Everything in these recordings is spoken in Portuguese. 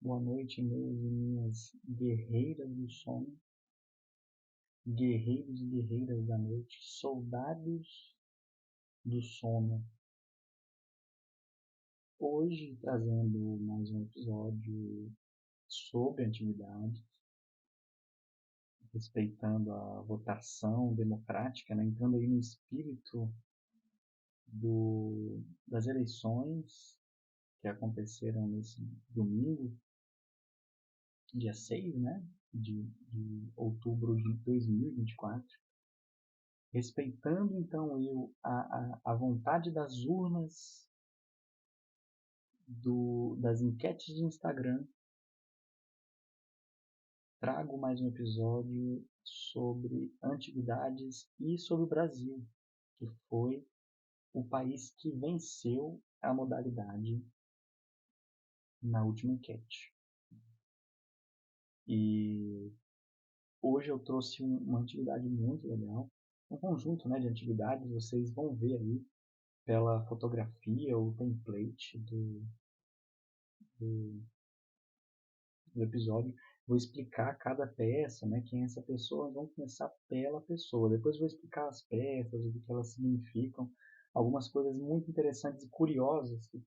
Boa noite, meus e minhas guerreiras do sono, guerreiros e guerreiras da noite, soldados do sono. Hoje trazendo mais um episódio sobre antiguidade, respeitando a votação democrática, né? Entrando aí no espírito das eleições que aconteceram nesse domingo, dia 6, né? de outubro de 2024. Respeitando então a vontade das urnas, das enquetes de Instagram, trago mais um episódio sobre antiguidades e sobre o Brasil, que foi o país que venceu a modalidade na última enquete. E hoje eu trouxe uma antiguidade muito legal, um conjunto, né, de antiguidades. Vocês vão ver aí pela fotografia, o template do, do episódio. Vou explicar cada peça, né, quem é essa pessoa. Vamos começar pela pessoa. Depois vou explicar as peças, o que elas significam, algumas coisas muito interessantes e curiosas que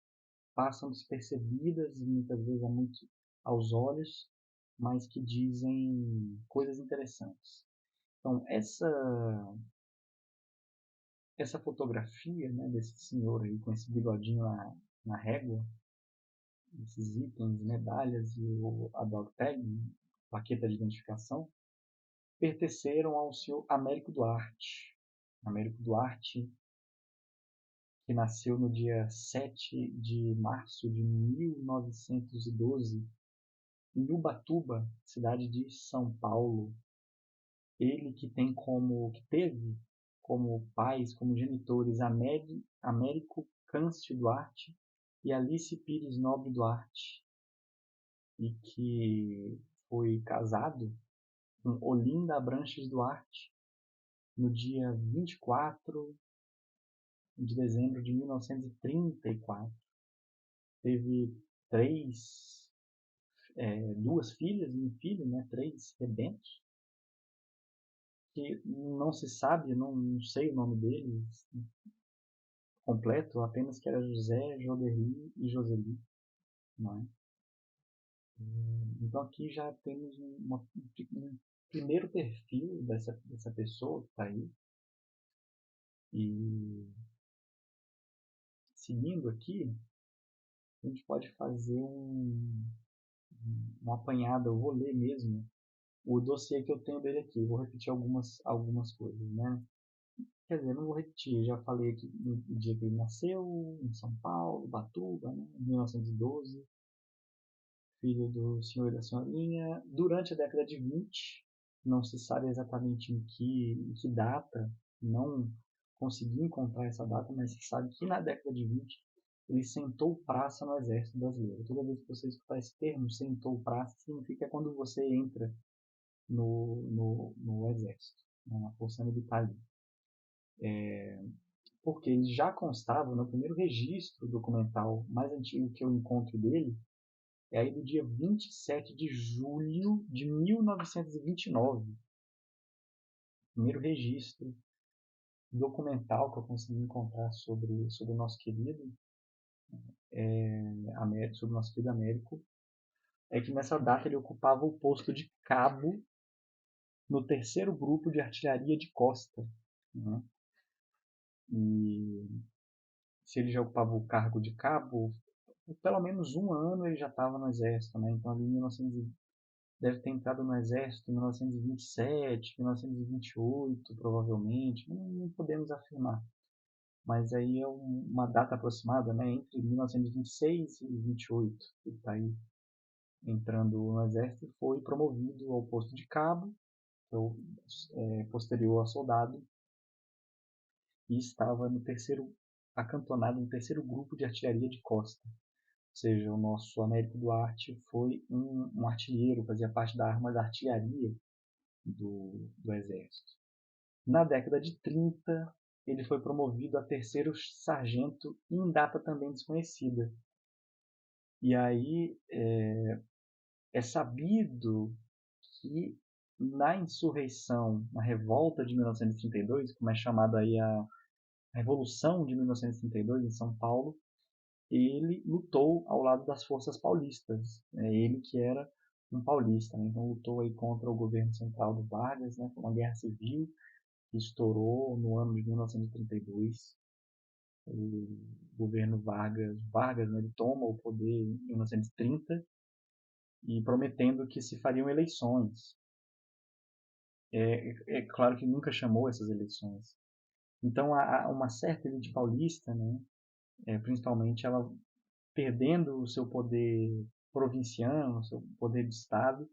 passam despercebidas e muitas vezes aos olhos, mas que dizem coisas interessantes. Então, essa fotografia, né, desse senhor aí com esse bigodinho na régua, esses itens, medalhas e a dog tag, plaqueta de identificação, pertenceram ao senhor Américo Duarte. Américo Duarte, que nasceu no dia 7 de março de 1912, em Ubatuba, cidade de São Paulo. Ele que teve como pais, como genitores, Américo Câncio Duarte e Alice Pires Nobre Duarte, e que foi casado com Olinda Abranches Duarte no dia 24 de dezembro de 1934. Teve duas filhas e um filho, né, três rebentos, que não se sabe, não sei o nome deles completo, apenas que era José, Joderli e Joseli, não é? Então aqui já temos um primeiro perfil dessa pessoa que está aí. E seguindo aqui, a gente pode fazer um apanhado. Eu vou ler mesmo o dossiê que eu tenho dele aqui. Vou repetir algumas coisas, né? Quer dizer, não vou repetir. Já falei aqui no dia que ele nasceu, em São Paulo, Batuba, né? Em 1912. Filho do senhor e da senhorinha. Durante a década de 20, não se sabe exatamente em que data, não consegui encontrar essa data, mas se sabe que na década de 20 ele sentou praça no Exército Brasileiro. Toda vez que você escutar esse termo, sentou praça, significa quando você entra no Exército, né, na Força Militar ali. Porque ele já constava no primeiro registro documental mais antigo que eu encontro dele, é aí do dia 27 de julho de 1929. Primeiro registro documental que eu consegui encontrar sobre o nosso querido sobre o nosso querido Américo, é que nessa data ele ocupava o posto de cabo no terceiro grupo de artilharia de costa, né? E se ele já ocupava o cargo de cabo, por pelo menos um ano ele já estava no exército, né? Então ali em 1900, deve ter entrado no exército em 1927, 1928, provavelmente, não podemos afirmar. Mas aí é uma data aproximada, né? Entre 1926 e 28, ele está aí entrando no exército, foi promovido ao posto de cabo, posterior a soldado, e estava acantonado no terceiro grupo de artilharia de costa. Ou seja, o nosso Américo Duarte foi um artilheiro, fazia parte da arma da artilharia do exército. Na década de 30, ele foi promovido a terceiro sargento em data também desconhecida. E aí É sabido que na insurreição, na revolta de 1932, como é chamada aí a Revolução de 1932 em São Paulo, ele lutou ao lado das forças paulistas. Ele que era um paulista, né? Então lutou aí contra o governo central do Vargas, né? Foi uma guerra civil que estourou no ano de 1932. O governo Vargas, né, ele toma o poder em 1930 e prometendo que se fariam eleições. É claro que nunca chamou essas eleições. Então, há uma certa elite paulista, né, principalmente, ela perdendo o seu poder provinciano, o seu poder de Estado,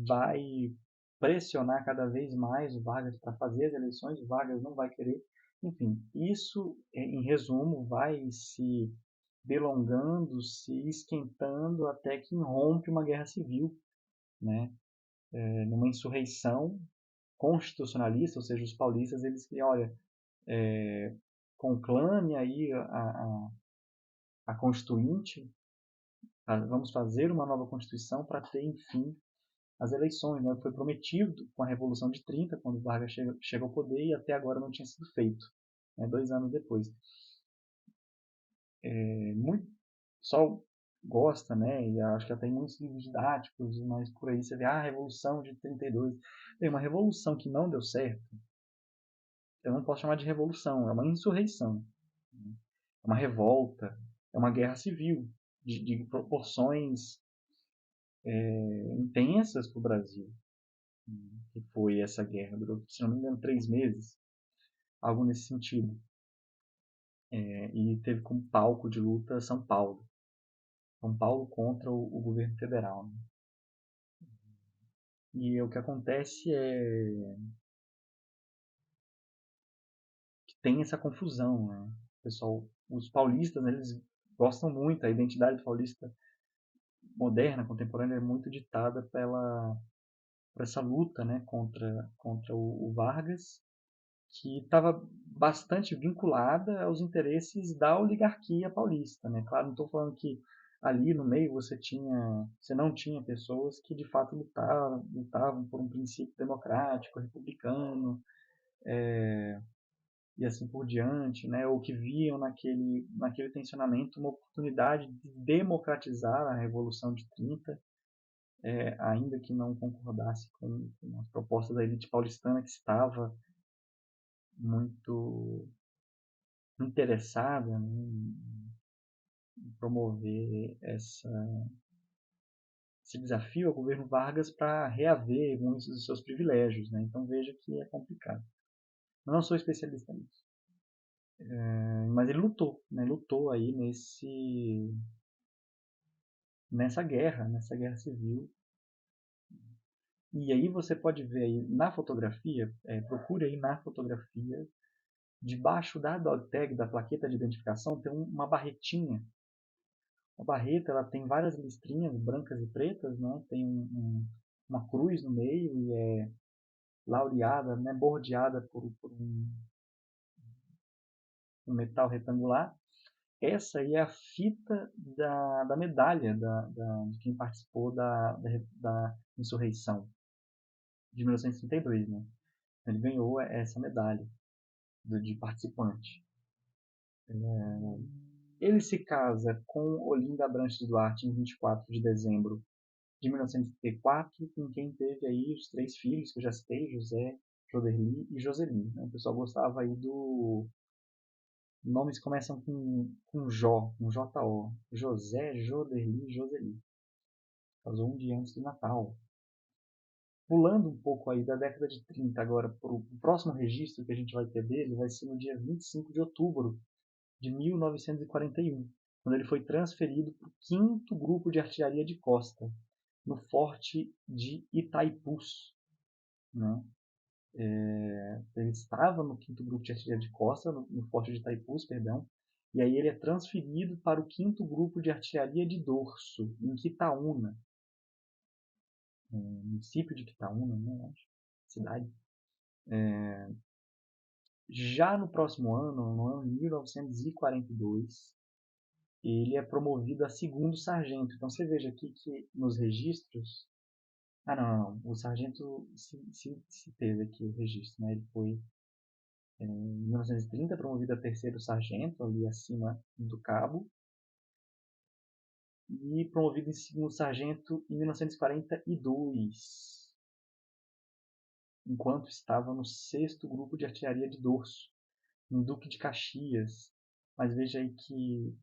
vai pressionar cada vez mais o Vargas para fazer as eleições, o Vargas não vai querer. Enfim, isso, em resumo, vai se delongando, se esquentando até que irrompe uma guerra civil, né? Numa insurreição constitucionalista, ou seja, os paulistas eles queriam, olha, conclame aí a Constituinte, vamos fazer uma nova Constituição para ter, enfim, as eleições. Né? Foi prometido com a Revolução de 30, quando Vargas chega ao poder, e até agora não tinha sido feito, né? 2 anos depois. Muito só gosta, né? E acho que até tem muitos livros didáticos, mas por aí você vê a Revolução de 32. Bem, uma revolução que não deu certo, eu não posso chamar de revolução, é uma insurreição, né? É uma revolta, é uma guerra civil de proporções intensas para o Brasil, né? Que foi essa guerra, durou, se não me engano, 3 meses, algo nesse sentido. E teve como palco de luta São Paulo. São Paulo contra o governo federal. Né? E o que acontece é que tem essa confusão, né? Pessoal, os paulistas, né, eles gostam muito, a identidade paulista moderna, contemporânea, é muito ditada por essa luta, né, contra o Vargas, que estava bastante vinculada aos interesses da oligarquia paulista, né? Claro, não estou falando que ali no meio você não tinha pessoas que de fato lutavam por um princípio democrático, republicano, e assim por diante, né? Ou que viam naquele tensionamento uma oportunidade de democratizar a Revolução de 30, ainda que não concordasse com as propostas da elite paulistana, que estava muito interessada, né, em promover esse desafio ao governo Vargas para reaver muitos dos seus privilégios. Né? Então veja que é complicado. Eu não sou especialista nisso. Mas ele lutou, né? Lutou aí nessa guerra civil. E aí você pode ver aí na fotografia, procure aí na fotografia, debaixo da dog tag, da plaqueta de identificação, tem uma barretinha. A barreta ela tem várias listrinhas brancas e pretas, né? Tem uma cruz no meio e é laureada, né? Bordeada por um metal retangular. Essa aí é a fita da medalha de quem participou da insurreição de 1932, né? Ele ganhou essa medalha de participante. Ele se casa com Olinda Abrantes Duarte em 24 de dezembro de 1934, com quem teve aí os 3 filhos que eu já citei, José, Joderli e Joseli. Né? O pessoal gostava aí do nomes que começam com Jó, com J-O. José, Joderli e Joseli. Casou um dia antes do Natal. Pulando um pouco aí da década de 30 agora, para o próximo registro que a gente vai ter dele vai ser no dia 25 de outubro de 1941, quando ele foi transferido para o 5º Grupo de Artilharia de Costa, no Forte de Itaipus. Né? Ele estava no 5º Grupo de Artilharia de Costa, no Forte de Itaipus, perdão, e aí ele é transferido para o 5º Grupo de Artilharia de Dorso, em Quitaúna, município de Quitaúna, né, acho, cidade. Já no próximo ano, no ano de 1942, ele é promovido a segundo sargento. Então você veja aqui que nos registros... Ah, não. O sargento se teve aqui o registro, né? Ele foi, em 1930, promovido a terceiro sargento, ali acima do cabo, e promovido em segundo sargento em 1942, enquanto estava no sexto grupo de artilharia de Dorso, em Duque de Caxias. Mas veja aí que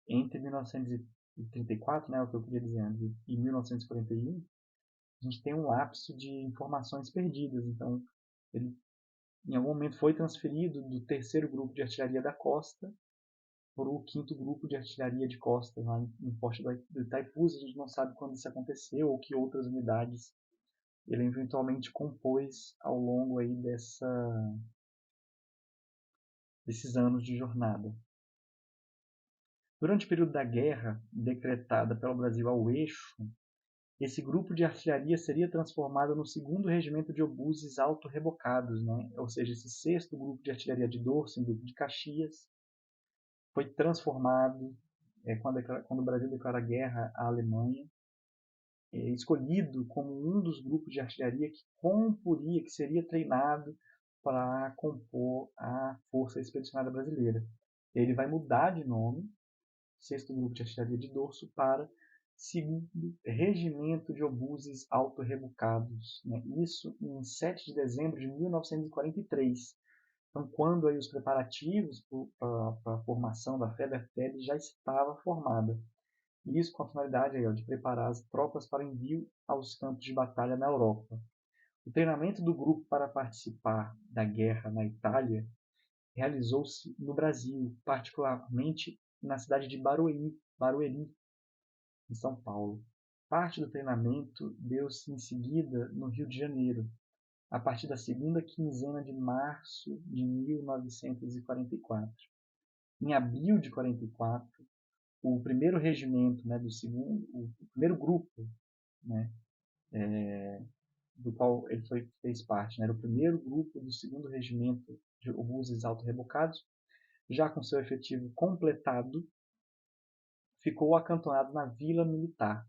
entre 1934, né, o que eu queria dizer antes, e 1941, a gente tem um lapso de informações perdidas. Então, ele em algum momento foi transferido do terceiro grupo de artilharia da costa para o quinto grupo de artilharia de costa, lá em Forte do Itaipuz. A gente não sabe quando isso aconteceu ou que outras unidades ele eventualmente compôs ao longo aí desses anos de jornada. Durante o período da guerra decretada pelo Brasil ao eixo, esse grupo de artilharia seria transformado no segundo regimento de obuses auto-rebocados, né? Ou seja, esse sexto grupo de artilharia de Dorso, em Duque de Caxias, foi transformado quando o Brasil declara guerra à Alemanha, escolhido como um dos grupos de artilharia que seria treinado para compor a Força Expedicionária Brasileira. Ele vai mudar de nome, sexto grupo de artilharia de Dorso, para segundo regimento de obuses auto-rebocados, né? Isso em 7 de dezembro de 1943. Então, quando aí os preparativos para a formação da FEB já estava formada. Isso com a finalidade aí, de preparar as tropas para envio aos campos de batalha na Europa. O treinamento do grupo para participar da guerra na Itália realizou-se no Brasil, particularmente na cidade de Barueri, em São Paulo. Parte do treinamento deu-se em seguida no Rio de Janeiro, a partir da segunda quinzena de março de 1944. Em abril de 44, o primeiro regimento, né, o primeiro grupo, né, do qual ele fez parte, né, era o primeiro grupo do segundo regimento de obuses auto-rebocados, já com seu efetivo completado, ficou acantonado na Vila Militar,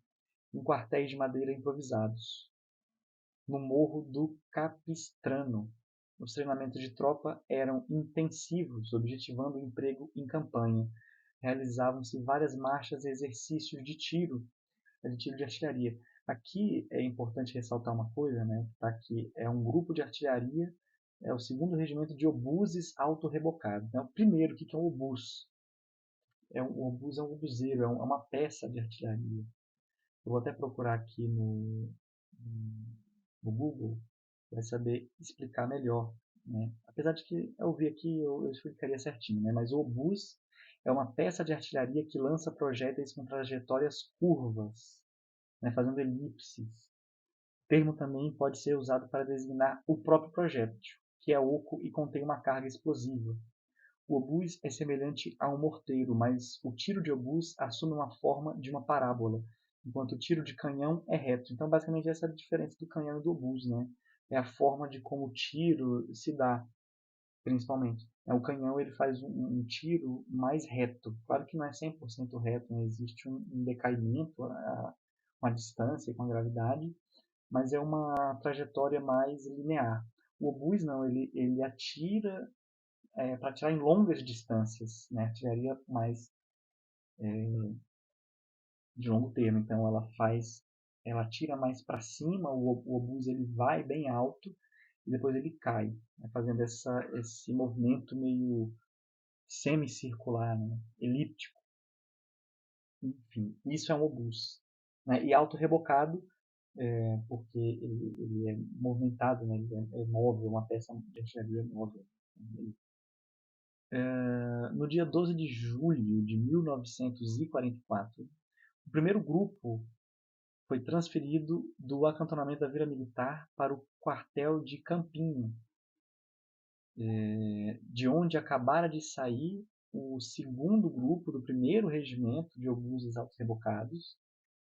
em quartéis de madeira improvisados, no Morro do Capistrano. Os treinamentos de tropa eram intensivos, objetivando o emprego em campanha. Realizavam-se várias marchas e exercícios de tiro de artilharia. Aqui é importante ressaltar uma coisa, né? Tá aqui é um grupo de artilharia, é o segundo regimento de obuses auto-rebocados. Né? O primeiro, o que é um obus? O obus é um obuseiro, é uma peça de artilharia. Eu vou até procurar aqui no Google para saber explicar melhor, né? Apesar de que eu vi aqui, eu explicaria certinho, né? Mas o obus é uma peça de artilharia que lança projéteis com trajetórias curvas, né? Fazendo elipses. O termo também pode ser usado para designar o próprio projétil, que é oco e contém uma carga explosiva. O obus é semelhante a um morteiro, mas o tiro de obus assume uma forma de uma parábola, enquanto o tiro de canhão é reto. Então, basicamente, essa é a diferença do canhão e do obus, né? É a forma de como o tiro se dá, principalmente. O canhão ele faz um tiro mais reto. Claro que não é 100% reto, né? Existe um decaimento a uma distância com a gravidade, mas é uma trajetória mais linear. O obus não, ele atira para atirar em longas distâncias, né? Artilharia mais de longo termo. Então ela tira mais para cima, o obus ele vai bem alto e depois ele cai, né? Fazendo esse movimento meio semicircular, né? Elíptico. Enfim, isso é um obus. Né? E auto-rebocado, porque ele é movimentado, né? Ele é móvel, uma peça de artilharia móvel. No dia 12 de julho de 1944, o primeiro grupo foi transferido do acantonamento da Vila Militar para o quartel de Campinho, de onde acabara de sair o segundo grupo do primeiro regimento de obuses auto-rebocados,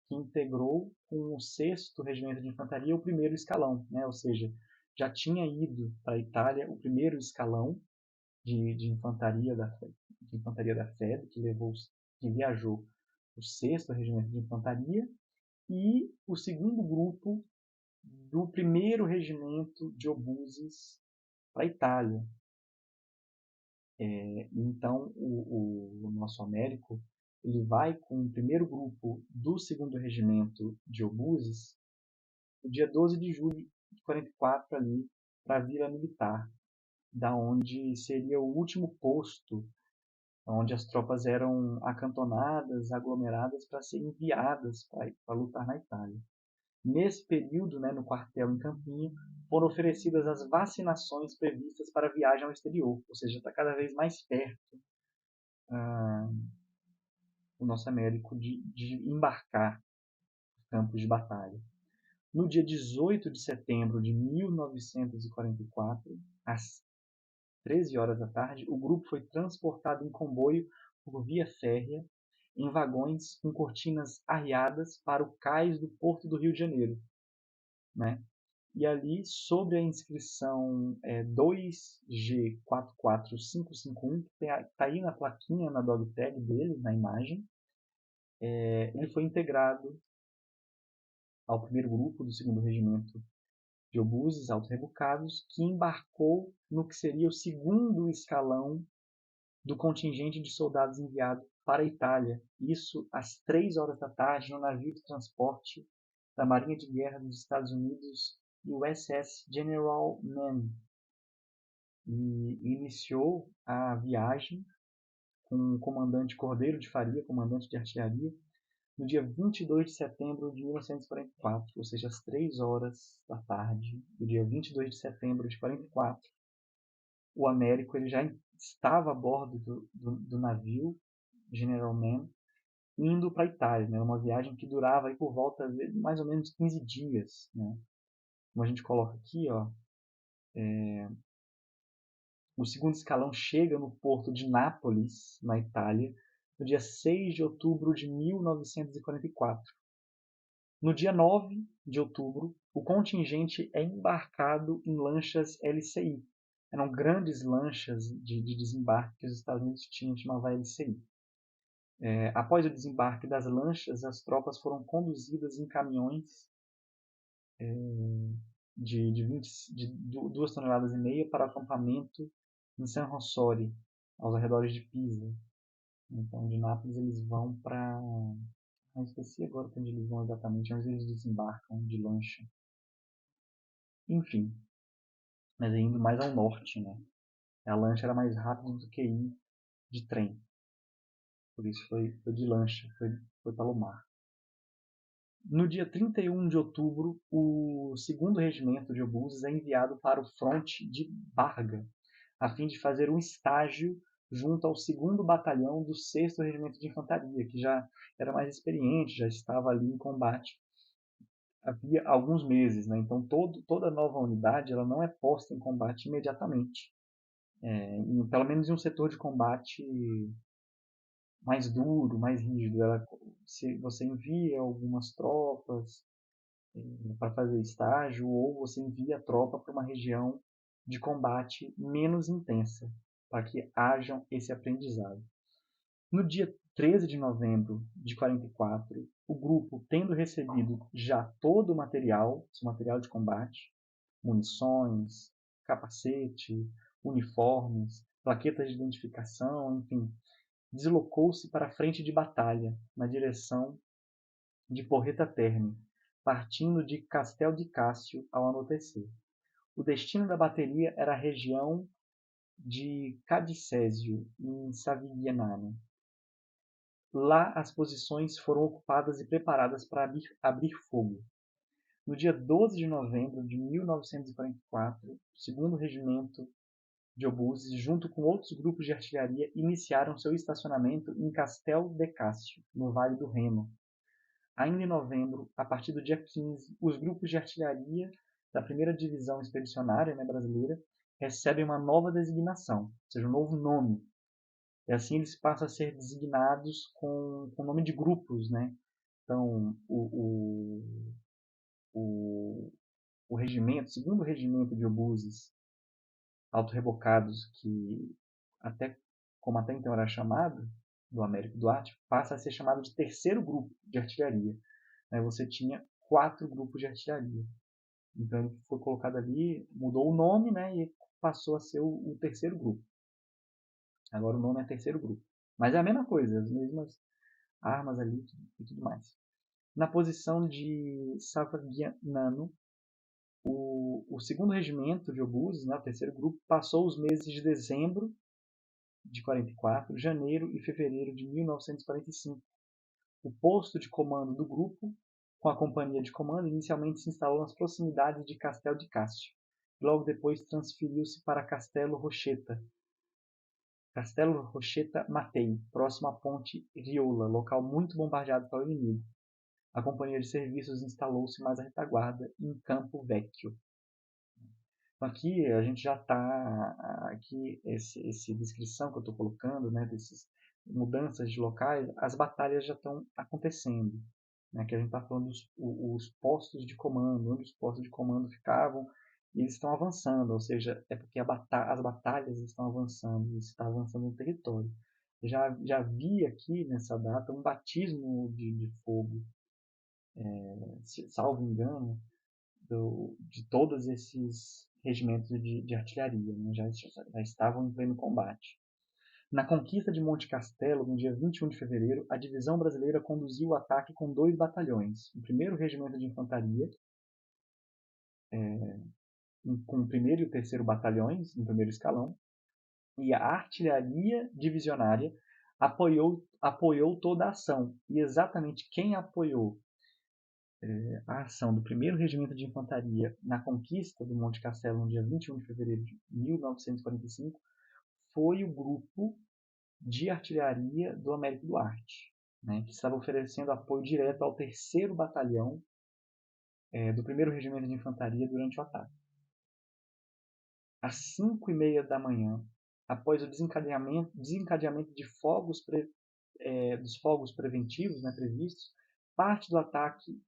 que integrou com o sexto regimento de infantaria o primeiro escalão, né? Ou seja, já tinha ido para a Itália o primeiro escalão de infantaria da FEB, que levou que viajou o 6º Regimento de Infantaria, e o segundo grupo do 1º Regimento de Obuses para a Itália. Então, o nosso Américo ele vai com o primeiro grupo do 2º Regimento de Obuses no dia 12 de julho de 44 ali para a Vila Militar, da onde seria o último posto onde as tropas eram acantonadas, aglomeradas para serem enviadas para lutar na Itália. Nesse período, no quartel em Campinho, foram oferecidas as vacinações previstas para a viagem ao exterior, ou seja, está cada vez mais perto o nosso Américo de embarcar nos campos de batalha. No dia 18 de setembro de 1944, às 13 horas da tarde, o grupo foi transportado em comboio por via férrea em vagões com cortinas arriadas para o cais do Porto do Rio de Janeiro. E ali, sobre a inscrição 2G44551, que está aí na plaquinha, na dog tag dele, na imagem, ele foi integrado ao primeiro grupo do 2º Regimento de Obuses Auto-Rebucados, que embarcou no que seria o segundo escalão do contingente de soldados enviado para a Itália. Isso às 3 horas da tarde no navio de transporte da Marinha de Guerra dos Estados Unidos, USS General Mann. E iniciou a viagem com o comandante Cordeiro de Faria, comandante de artilharia, no dia 22 de setembro de 1944, ou seja, às 3 horas da tarde do dia 22 de setembro de 44, o Américo ele já estava a bordo do navio General Mann, indo para a Itália. Uma viagem que durava aí por volta de mais ou menos 15 dias. Como a gente coloca aqui, o segundo escalão chega no porto de Nápoles, na Itália, no dia 6 de outubro de 1944. No dia 9 de outubro, o contingente é embarcado em lanchas LCI. Eram grandes lanchas de desembarque que os Estados Unidos tinham, chamava LCI. Após o desembarque das lanchas, as tropas foram conduzidas em caminhões de 2,5 toneladas para acampamento em San Rossori, aos arredores de Pisa. Então, de Nápoles eles vão para... Não esqueci agora para onde eles vão exatamente, onde eles desembarcam de lancha. Enfim, mas indo mais ao norte, A lancha era mais rápida do que ir de trem. Por isso foi de lancha, foi pelo mar. No dia 31 de outubro, o 2º Regimento de Obuses é enviado para o fronte de Barga, a fim de fazer um estágio junto ao 2º Batalhão do 6º Regimento de Infantaria, que já era mais experiente, já estava ali em combate havia alguns meses. Então, toda nova unidade ela não é posta em combate imediatamente. Pelo menos em um setor de combate mais duro, mais rígido. Você envia algumas tropas para fazer estágio, ou você envia a tropa para uma região de combate menos intensa, para que hajam esse aprendizado. No dia 13 de novembro de 44, o grupo, tendo recebido já todo o material de combate, munições, capacete, uniformes, plaquetas de identificação, enfim, deslocou-se para a frente de batalha, na direção de Porreta Terme, partindo de Castel di Cassio ao anoitecer. O destino da bateria era a região de Cadicésio, em Savignano. Lá as posições foram ocupadas e preparadas para abrir fogo. No dia 12 de novembro de 1944, o 2º Regimento de Obuses, junto com outros grupos de artilharia, iniciaram seu estacionamento em Castel de Cassio, no Vale do Reno. Ainda em novembro, a partir do dia 15, os grupos de artilharia da 1ª Divisão Expedicionária brasileira recebem uma nova designação, ou seja, um novo nome. E assim eles passam a ser designados com nome de grupos. Então, o regimento, o 2º Regimento de Obuses Auto-Rebocados, como até então era chamado, do Américo Duarte, passa a ser chamado de terceiro grupo de artilharia. Você tinha 4 grupos de artilharia. Então ele foi colocado ali, mudou o nome, né, e passou a ser o terceiro grupo. Agora o nome é terceiro grupo. Mas é a mesma coisa, as mesmas armas ali e tudo mais. Na posição de Savagniano, o segundo regimento de obuses, né, o terceiro grupo, passou os meses de dezembro de 44, janeiro e fevereiro de 1945. O posto de comando do grupo, com a companhia de comando, inicialmente se instalou nas proximidades de Castel de Castro. Logo depois transferiu-se para Castelo Rocheta Matei, próximo à ponte Riola, local muito bombardeado pelo inimigo. A companhia de serviços instalou-se mais à retaguarda, em Campo Vecchio. Então aqui a gente já está, aqui essa descrição que eu estou colocando, né, dessas mudanças de locais, as batalhas já estão acontecendo. Né, que a gente está falando os postos de comando, onde os postos de comando ficavam, e eles estão avançando, ou seja, é porque as batalhas estão avançando, isso está avançando no território. Já vi aqui nessa data um batismo de fogo, salvo engano, de todos esses regimentos de artilharia, né? Já estavam em pleno combate. Na conquista de Monte Castelo, no dia 21 de fevereiro, a divisão brasileira conduziu o ataque com 2 batalhões. O 1º Regimento de Infantaria, com o 1º e o 3º Batalhões, no primeiro escalão, e a Artilharia Divisionária apoiou toda a ação. E exatamente quem apoiou a ação do 1º Regimento de Infantaria na conquista do Monte Castelo no dia 21 de fevereiro de 1945 foi o grupo de artilharia do Américo Duarte, né, que estava oferecendo apoio direto ao 3º Batalhão do 1º Regimento de Infantaria durante o ataque. Às 5h30 da manhã, após o desencadeamento de dos fogos preventivos, né, previstos, parte do ataque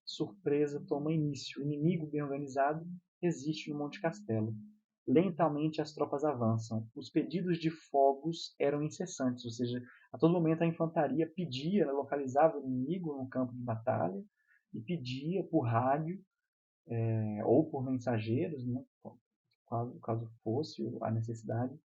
surpresa toma início. O inimigo bem organizado resiste no Monte Castelo. Lentamente as tropas avançam. Os pedidos de fogos eram incessantes, ou seja, a todo momento a infantaria pedia, localizava o inimigo no campo de batalha e pedia por rádio ou por mensageiros, né, caso fosse a necessidade,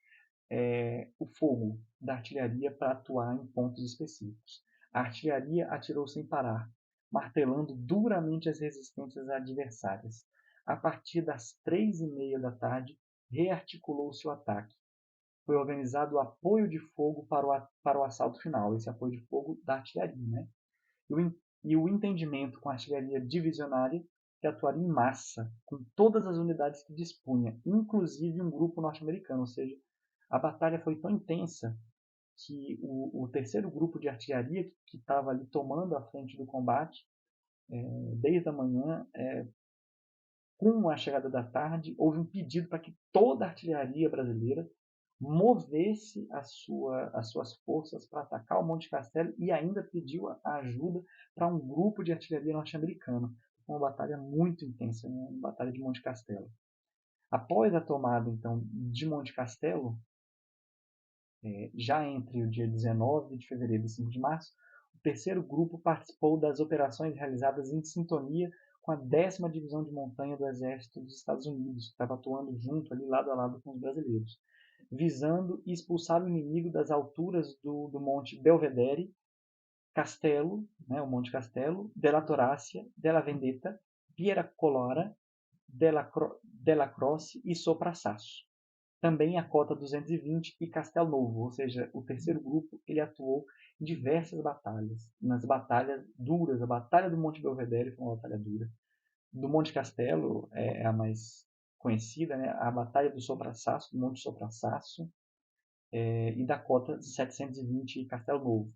o fogo da artilharia para atuar em pontos específicos. A artilharia atirou sem parar, martelando duramente as resistências adversárias. A partir das 3h30 da tarde, rearticulou-se o ataque. Foi organizado o apoio de fogo para o assalto final, esse apoio de fogo da artilharia, né? E o entendimento com a artilharia divisionária que atuaria em massa, com todas as unidades que dispunha, inclusive um grupo norte-americano, ou seja, a batalha foi tão intensa que o 3º grupo de artilharia, que estava ali tomando a frente do combate, desde a manhã, com a chegada da tarde, houve um pedido para que toda a artilharia brasileira movesse as suas forças para atacar o Monte Castelo e ainda pediu a ajuda para um grupo de artilharia norte-americano. Uma batalha muito intensa, né? Uma batalha de Monte Castelo. Após a tomada, então, de Monte Castelo, já entre o dia 19 de fevereiro e 5 de março, o 3º grupo participou das operações realizadas em sintonia com a 10ª Divisão de Montanha do Exército dos Estados Unidos, que estava atuando junto, ali lado a lado com os brasileiros, visando expulsar o inimigo das alturas do Monte Belvedere, Castelo, né, o Monte Castelo, della Torácia, della Vendetta, Piera Colora, della Croce e Soprasasso. Também a Cota 220 e Castel Novo, ou seja, o 3º grupo ele atuou em diversas batalhas, nas batalhas duras. A Batalha do Monte Belvedere foi uma batalha dura. Do Monte Castelo é a mais conhecida, né? A Batalha do Soprasasso, do Monte Soprasasso, e da Cota 720 e Castel Novo.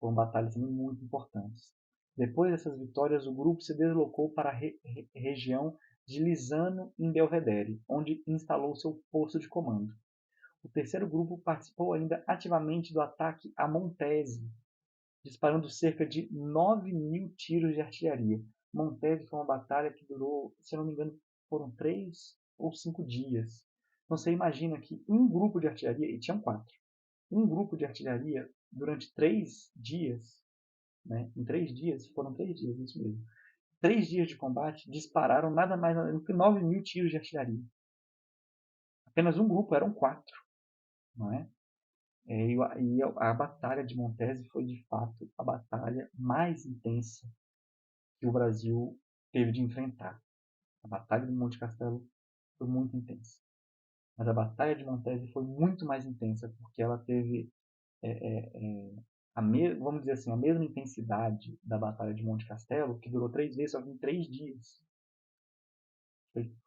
Foram batalhas também muito importantes. Depois dessas vitórias, o grupo se deslocou para a região de Lisano, em Belvedere, onde instalou seu posto de comando. O 3º grupo participou ainda ativamente do ataque a Montese, disparando cerca de 9.000 tiros de artilharia. Montese foi uma batalha que durou, se não me engano, foram 3 ou 5 dias. Então você imagina que um grupo de artilharia, e tinham 4, um grupo de artilharia, durante 3 dias, né, em 3 dias, foram 3 dias, isso mesmo, 3 dias de combate, dispararam nada mais nada menos que 9.000 tiros de artilharia. Apenas um grupo, eram 4, não é? E a Batalha de Montese foi, de fato, a batalha mais intensa que o Brasil teve de enfrentar. A Batalha de Monte Castelo foi muito intensa. Mas a Batalha de Montese foi muito mais intensa, porque ela teve, vamos dizer assim, a mesma intensidade da Batalha de Monte Castelo, que durou 3 vezes, só que em 3 dias.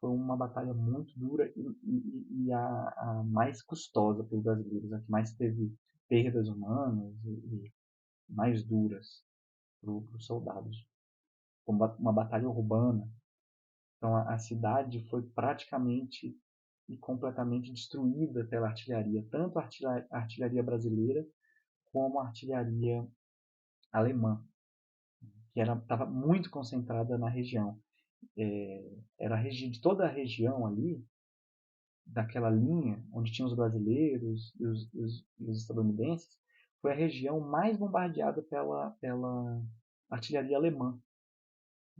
Foi uma batalha muito dura e a mais custosa para os brasileiros, a que mais teve perdas humanas e mais duras para os soldados. Foi uma batalha urbana. Então a cidade foi praticamente e completamente destruída pela artilharia, tanto a artilharia brasileira como a artilharia alemã, que estava muito concentrada na região. Era de toda a região ali, daquela linha onde tinham os brasileiros e os estadunidenses, foi a região mais bombardeada pela artilharia alemã.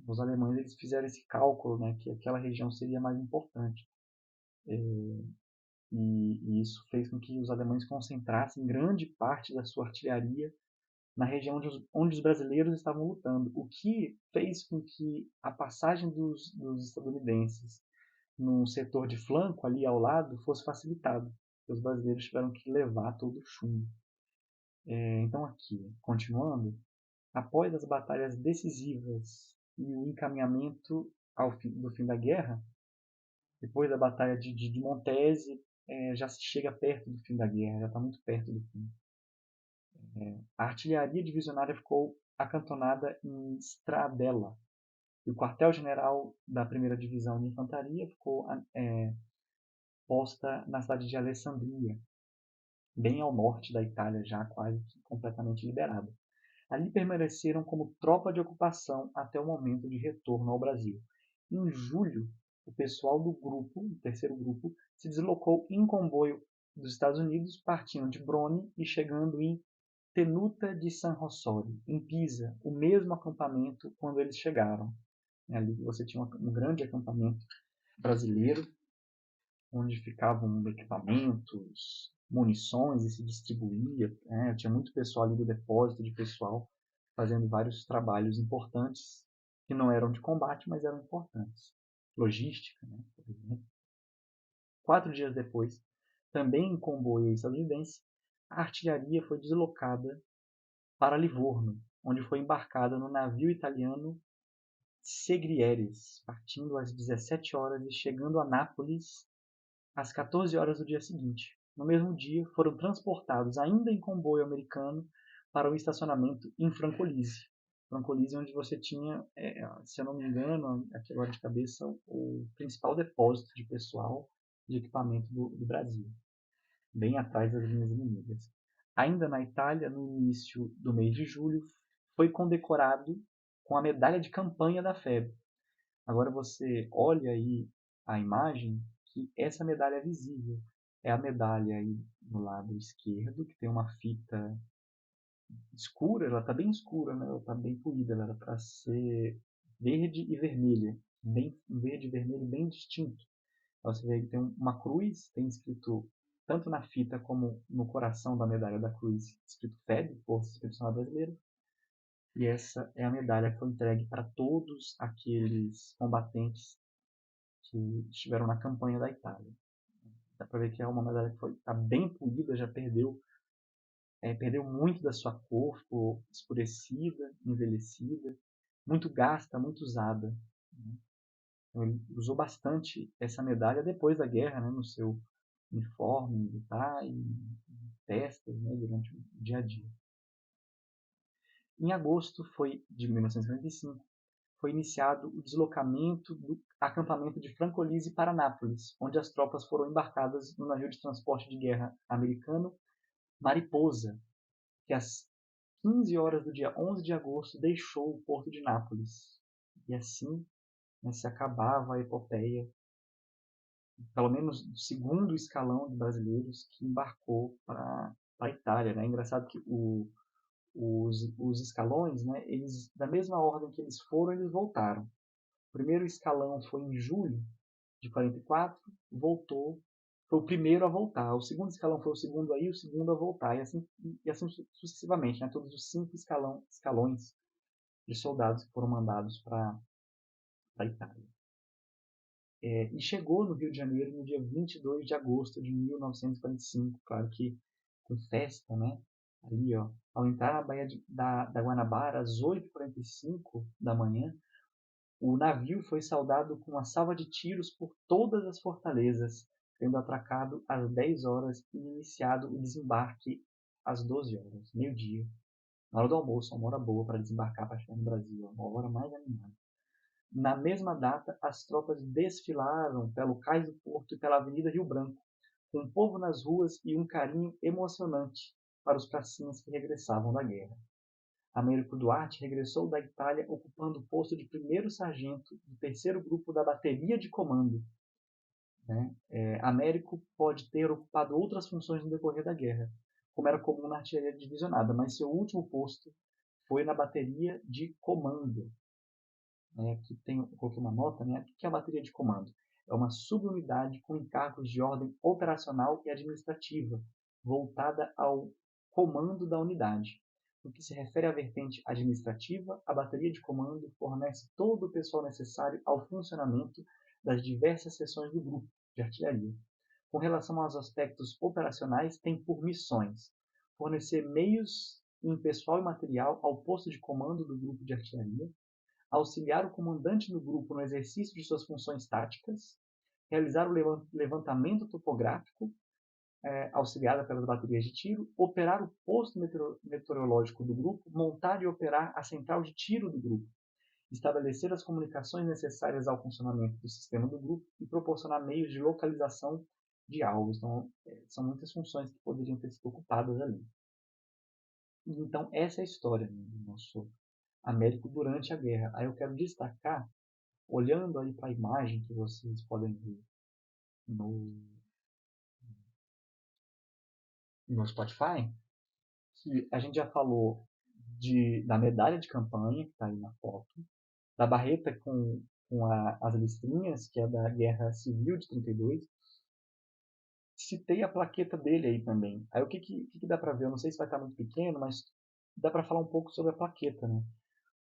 Os alemães eles fizeram esse cálculo, né, que aquela região seria mais importante. E isso fez com que os alemães concentrassem grande parte da sua artilharia na região onde os brasileiros estavam lutando, o que fez com que a passagem dos estadunidenses num setor de flanco ali ao lado fosse facilitado. Os brasileiros tiveram que levar todo o chumbo. Então aqui, continuando, após as batalhas decisivas e o encaminhamento do fim da guerra, depois da batalha de Montese, já se chega perto do fim da guerra, já está muito perto do fim. A artilharia divisionária ficou acantonada em Stradella, e o quartel-general da 1ª Divisão de Infantaria ficou posta na cidade de Alessandria, bem ao norte da Itália, já quase completamente liberada. Ali permaneceram como tropa de ocupação até o momento de retorno ao Brasil. Em julho, o pessoal do grupo, o terceiro grupo, se deslocou em comboio dos Estados Unidos, partindo de Brony e chegando em Tenuta di San Rossori, em Pisa, o mesmo acampamento quando eles chegaram. Ali você tinha um grande acampamento brasileiro, onde ficavam equipamentos, munições e se distribuía. Tinha muito pessoal ali do depósito de pessoal fazendo vários trabalhos importantes que não eram de combate, mas eram importantes. Logística, né, por exemplo. 4 dias depois, também em comboio estadunidense, a artilharia foi deslocada para Livorno, onde foi embarcada no navio italiano Segrieres, partindo às 17 horas e chegando a Nápoles às 14 horas do dia seguinte. No mesmo dia, foram transportados, ainda em comboio americano, para o estacionamento em Francolise. Francolise, onde você tinha, se eu não me engano, aqui agora de cabeça, o principal depósito de pessoal de equipamento do Brasil, bem atrás das linhas inimigas. Ainda na Itália, no início do mês de julho, foi condecorado com a medalha de campanha da FEB. Agora você olha aí a imagem, que essa medalha é visível. É a medalha aí no lado esquerdo, que tem uma fita escura, ela está bem escura, né? Ela está bem poída, ela era para ser verde e vermelha, um verde e vermelho bem distinto. Você vê que tem uma cruz, tem escrito tanto na fita como no coração da medalha da cruz, escrito FEB, Força Expedicionária Brasileira. E essa é a medalha que foi entregue para todos aqueles combatentes que estiveram na campanha da Itália. Dá para ver que é uma medalha que está bem polida, já perdeu muito da sua cor, ficou escurecida, envelhecida, muito gasta, muito usada. Então, ele usou bastante essa medalha depois da guerra, né, no seu uniforme militar e festas, né, durante o dia a dia. Em agosto de 1945, foi iniciado o deslocamento do acampamento de Francolise para Nápoles, onde as tropas foram embarcadas no navio de transporte de guerra americano Mariposa, que às 15 horas do dia 11 de agosto deixou o porto de Nápoles. E assim, né, se acabava a epopeia, pelo menos do segundo escalão de brasileiros que embarcou para para a Itália, né? É engraçado que os escalões, né, eles, da mesma ordem que eles foram, eles voltaram. O primeiro escalão foi em julho de 44, voltou, foi o primeiro a voltar. O segundo escalão foi o segundo aí, o segundo a voltar. E assim sucessivamente, né? Todos os 5 escalões de soldados que foram mandados para a Itália. E chegou no Rio de Janeiro no dia 22 de agosto de 1945, claro que com festa, né? Ali, ó, ao entrar na Baía da Guanabara, às 8h45 da manhã, o navio foi saudado com uma salva de tiros por todas as fortalezas, tendo atracado às 10 horas e iniciado o desembarque às 12 horas, meio-dia. Na hora do almoço, uma hora boa para desembarcar para chegar no Brasil, uma hora mais animada. Na mesma data, as tropas desfilaram pelo Cais do Porto e pela Avenida Rio Branco, com o povo nas ruas e um carinho emocionante para os pracinhas que regressavam da guerra. Américo Duarte regressou da Itália ocupando o posto de primeiro sargento do terceiro grupo da bateria de comando. Né? Américo pode ter ocupado outras funções no decorrer da guerra, como era comum na artilharia divisionada, mas seu último posto foi na bateria de comando. Aqui eu coloquei uma nota, né? O que é a bateria de comando? É uma subunidade com encargos de ordem operacional e administrativa, voltada ao comando da unidade. No que se refere à vertente administrativa, a bateria de comando fornece todo o pessoal necessário ao funcionamento das diversas seções do grupo de artilharia. Com relação aos aspectos operacionais, tem por missões fornecer meios em pessoal e material ao posto de comando do grupo de artilharia, auxiliar o comandante do grupo no exercício de suas funções táticas, realizar o levantamento topográfico, auxiliada pelas baterias de tiro, operar o posto meteorológico do grupo, montar e operar a central de tiro do grupo, estabelecer as comunicações necessárias ao funcionamento do sistema do grupo e proporcionar meios de localização de alvos. Então, são muitas funções que poderiam ter sido ocupadas ali. Então, essa é a história, né, do nosso Américo durante a guerra. Aí eu quero destacar, olhando aí para a imagem que vocês podem ver no, no Spotify, que a gente já falou da medalha de campanha, que está aí na foto, da barreta com as listrinhas, que é da Guerra Civil de 32. Citei a plaqueta dele aí também. Aí o que dá para ver? Eu não sei se vai estar muito pequeno, mas dá para falar um pouco sobre a plaqueta, né?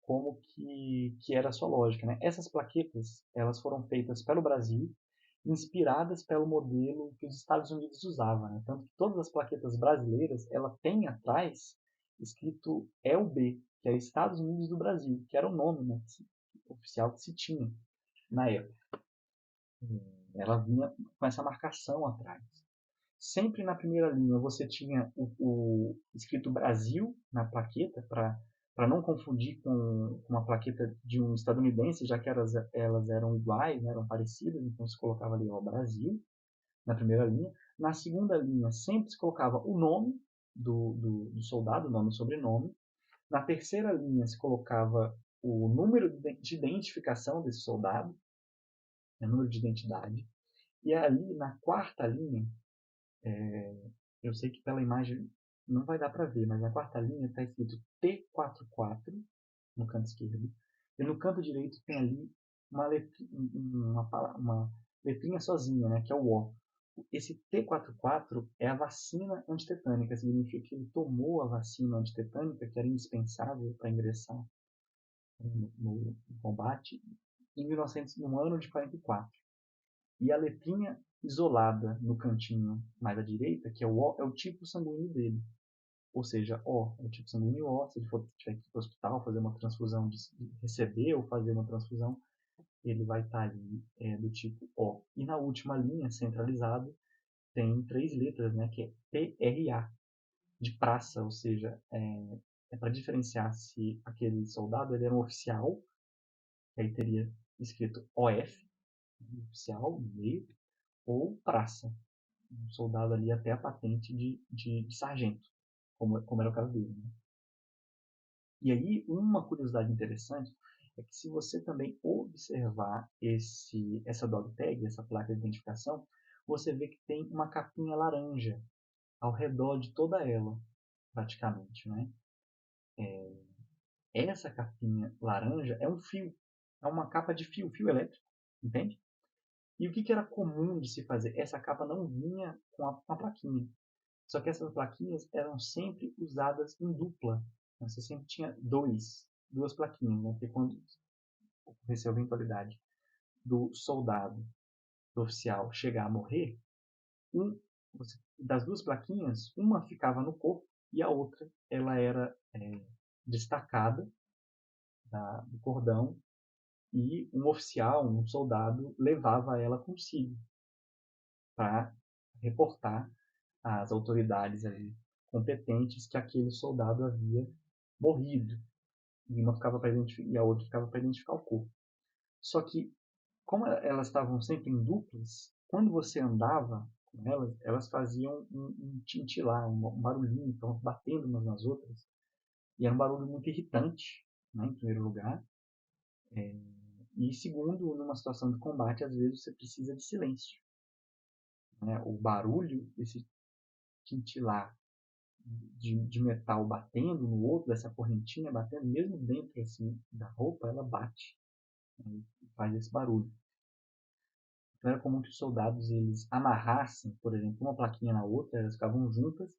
Como que era a sua lógica, né? Essas plaquetas, elas foram feitas pelo Brasil, inspiradas pelo modelo que os Estados Unidos usavam, né? Tanto que todas as plaquetas brasileiras, ela tem atrás escrito EUB, que é Estados Unidos do Brasil, que era o nome, né, oficial que se tinha na época. Ela vinha com essa marcação atrás. Sempre na primeira linha você tinha o escrito Brasil na plaqueta, para não confundir com uma plaqueta de um estadunidense, já que elas eram iguais, né, eram parecidas, então se colocava ali o Brasil na primeira linha. Na segunda linha sempre se colocava o nome do soldado, nome e sobrenome. Na terceira linha se colocava o número de identificação desse soldado, número de identidade. E ali na quarta linha, eu sei que pela imagem não vai dar para ver, mas na quarta linha está escrito T44 no canto esquerdo. E no canto direito tem ali uma letrinha sozinha, né, que é o O. Esse T44 é a vacina antitetânica, significa que ele tomou a vacina antitetânica, que era indispensável para ingressar no combate, no ano de 44. E a letrinha isolada no cantinho mais à direita, que é o O, é o tipo sanguíneo dele. Ou seja, O é o tipo sanguíneo O, se ele tiver que ir para o hospital fazer uma transfusão, de receber ou fazer uma transfusão, ele vai estar ali do tipo O. E na última linha, centralizado, tem 3 letras, né, que é PRA, de praça, ou seja, para diferenciar se aquele soldado ele era um oficial, que aí teria escrito OF, oficial, no meio, ou praça, um soldado ali até a patente de sargento, como era o caso dele. Né? E aí, uma curiosidade interessante é que se você também observar essa dog tag, essa placa de identificação, você vê que tem uma capinha laranja. ao redor de toda ela, praticamente, né? Essa capinha laranja é um fio, é uma capa de fio, fio elétrico, entende? E o que era comum de se fazer? Essa capa não vinha com a plaquinha, só que essas plaquinhas eram sempre usadas em dupla. Você sempre tinha duas plaquinhas, né? Porque quando ocorresse a eventualidade do soldado, do oficial, chegar a morrer, das duas plaquinhas, uma ficava no corpo e a outra ela era destacada do cordão e um oficial, um soldado, levava ela consigo para reportar às autoridades ali competentes que aquele soldado havia morrido e uma ficava para e a outra ficava para identificar o corpo. Só que como elas estavam sempre em duplas, quando você andava com elas, elas faziam um tintilar, um barulhinho, então batendo umas nas outras, e era um barulho muito irritante, né, em primeiro lugar. E segundo, numa situação de combate, às vezes você precisa de silêncio. Né? O barulho, esse tintilar de metal batendo no outro, dessa correntinha batendo, mesmo dentro assim, da roupa, ela bate, né? E faz esse barulho. Então era comum que os soldados eles amarrassem, por exemplo, uma plaquinha na outra, elas ficavam juntas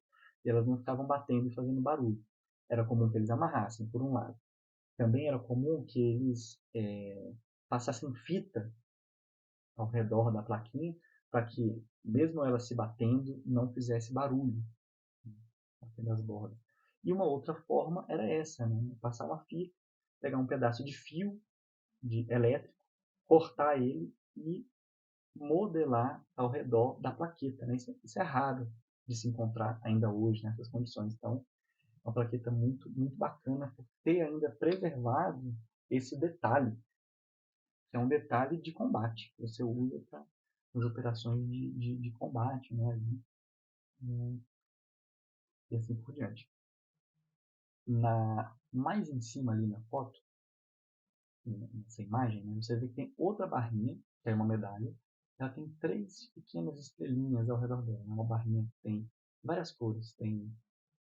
e elas não ficavam batendo e fazendo barulho. Era comum que eles amarrassem, por um lado. Também era comum que eles passassem fita ao redor da plaquinha para que, mesmo ela se batendo, não fizesse barulho, né, batendo as bordas. E uma outra forma era essa, né? Passar uma fita, pegar um pedaço de fio elétrico, cortar ele e modelar ao redor da plaqueta. Né? Isso é raro de se encontrar ainda hoje nessas condições. Então, é uma plaqueta muito, muito bacana por ter ainda preservado esse detalhe, que é um detalhe de combate, que você usa para as operações de combate, né? E assim por diante. Mais em cima ali na foto, nessa imagem, né, você vê que tem outra barrinha, que é uma medalha. Ela tem 3 pequenas estrelinhas ao redor dela. É uma barrinha que tem várias cores. Tem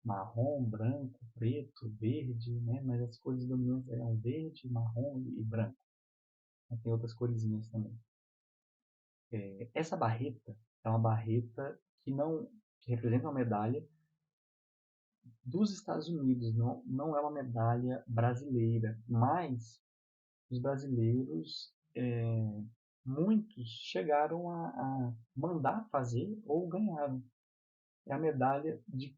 marrom, branco, preto, verde, né? Mas as cores dominantes são verde, marrom e branco. Tem outras coresinhas também. Essa barreta é uma barreta que representa uma medalha dos Estados Unidos, não é uma medalha brasileira, mas os brasileiros, muitos chegaram a mandar fazer ou ganharam. É a medalha de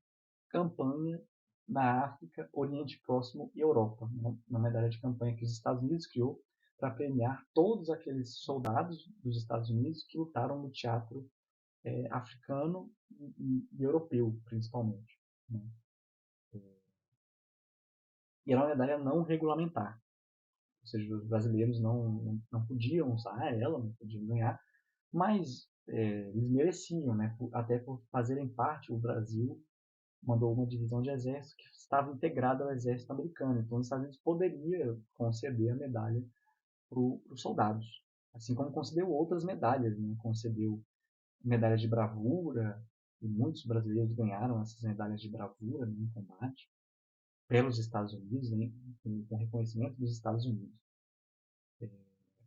campanha na África, Oriente Próximo e Europa. Uma medalha de campanha que os Estados Unidos criou para premiar todos aqueles soldados dos Estados Unidos que lutaram no teatro africano e europeu, principalmente. Né? E era uma medalha não regulamentar. Ou seja, os brasileiros não podiam usar ela, não podiam ganhar, mas eles mereciam, né? Até por fazerem parte, o Brasil mandou uma divisão de exército que estava integrada ao exército americano. Então, os Estados Unidos poderia conceder a medalha para os soldados, assim como concedeu outras medalhas, né? Concedeu medalha de bravura, e muitos brasileiros ganharam essas medalhas de bravura, né, em combate pelos Estados Unidos, né, com reconhecimento dos Estados Unidos.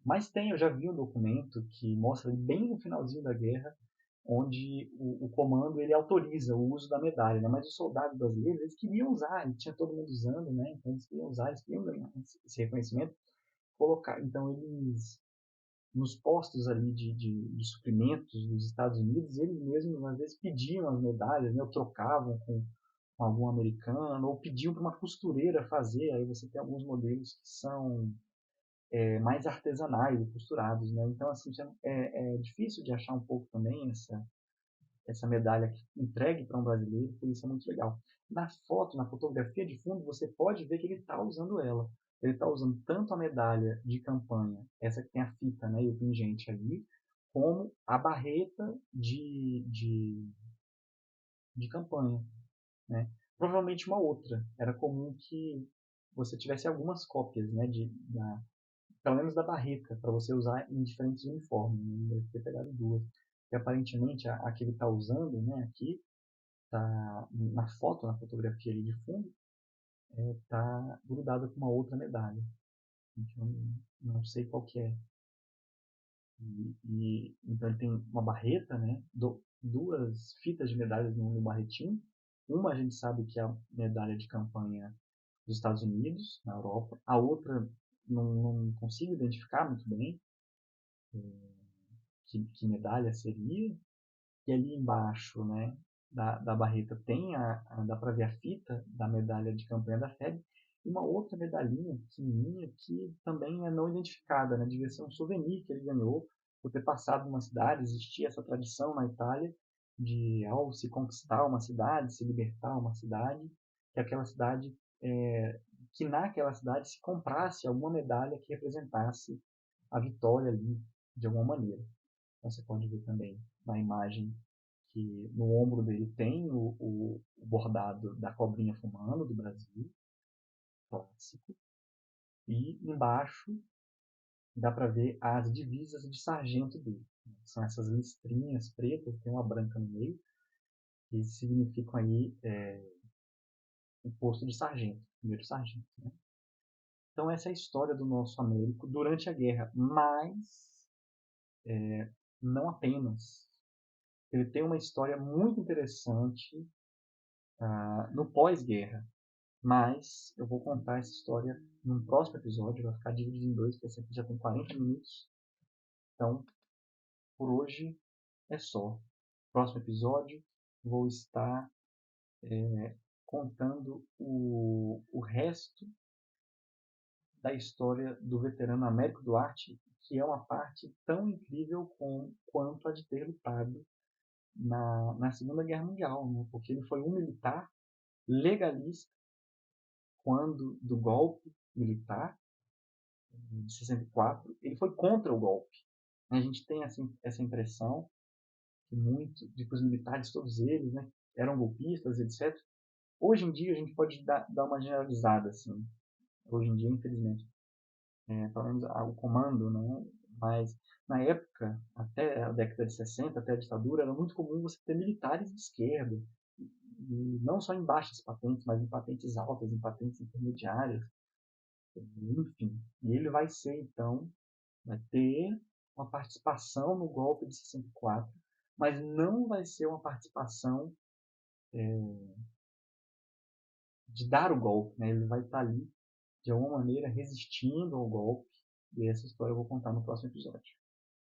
Mas eu já vi um documento que mostra bem no finalzinho da guerra, onde o comando ele autoriza o uso da medalha, né? Mas os soldados brasileiros eles queriam usar, e tinha todo mundo usando, né? Então eles queriam usar, eles queriam ganhar esse reconhecimento, colocar. Então eles nos postos ali de suprimentos dos Estados Unidos, eles mesmos às vezes pediam as medalhas, né? Ou trocavam com algum americano, ou pediam para uma costureira fazer. Aí você tem alguns modelos que são mais artesanais e costurados, né? Então assim é difícil de achar um pouco também essa medalha entregue para um brasileiro, por isso é muito legal. Na foto, na fotografia de fundo, você pode ver que ele está usando ela. Ele está usando tanto a medalha de campanha, essa que tem a fita, né, e o pingente ali, como a barreta de campanha, né? Provavelmente uma outra. Era comum que você tivesse algumas cópias, né, pelo menos da barreta, para você usar em diferentes uniformes. Né? Deve ter pegado duas. E aparentemente a que ele está usando, né, aqui, na foto, na fotografia ali de fundo, tá grudada com uma outra medalha. Então, não sei qual que é. Então ele tem uma barreta, né? Duas fitas de medalhas no barretim. Uma a gente sabe que é a medalha de campanha dos Estados Unidos, na Europa. A outra não consigo identificar muito bem que medalha seria. E ali embaixo, né, da barreta tem dá para ver a fita da medalha de campanha da FEB e uma outra medalhinha pequenininha que também é não identificada, né, devia ser um souvenir que ele ganhou por ter passado numa cidade. Existia essa tradição na Itália de, ao se conquistar uma cidade, se libertar uma cidade, que aquela cidade, que naquela cidade se comprasse alguma medalha que representasse a vitória ali, de alguma maneira. Então, você pode ver também na imagem que no ombro dele tem o bordado da cobrinha fumando do Brasil, clássico, e embaixo dá para ver as divisas de sargento dele. São essas listrinhas pretas, tem uma branca no meio, que significam aí o posto de sargento, primeiro sargento. Né? Então essa é a história do nosso Américo durante a guerra, mas não apenas. Ele tem uma história muito interessante no pós-guerra, mas eu vou contar essa história num próximo episódio, vai ficar dividido em dois, porque esse aqui já tem 40 minutos. Então, por hoje é só. Próximo episódio, vou estar contando o resto da história do veterano Américo Duarte, que é uma parte tão incrível quanto a de ter lutado na Segunda Guerra Mundial, né? Porque ele foi um militar legalista quando do golpe militar de 64, ele foi contra o golpe. A gente tem essa impressão que de que os militares, todos eles, né, eram golpistas, etc. Hoje em dia a gente pode dar uma generalizada, assim. Hoje em dia, infelizmente, pelo menos o comando, né? Mas na época, até a década de 60, até a ditadura, era muito comum você ter militares de esquerda, e não só em baixas patentes, mas em patentes altas, em patentes intermediárias, enfim. E ele vai ser, então, vai ter uma participação no golpe de 64, mas não vai ser uma participação de dar o golpe, né? Ele vai estar ali, de alguma maneira, resistindo ao golpe. E essa história eu vou contar no próximo episódio.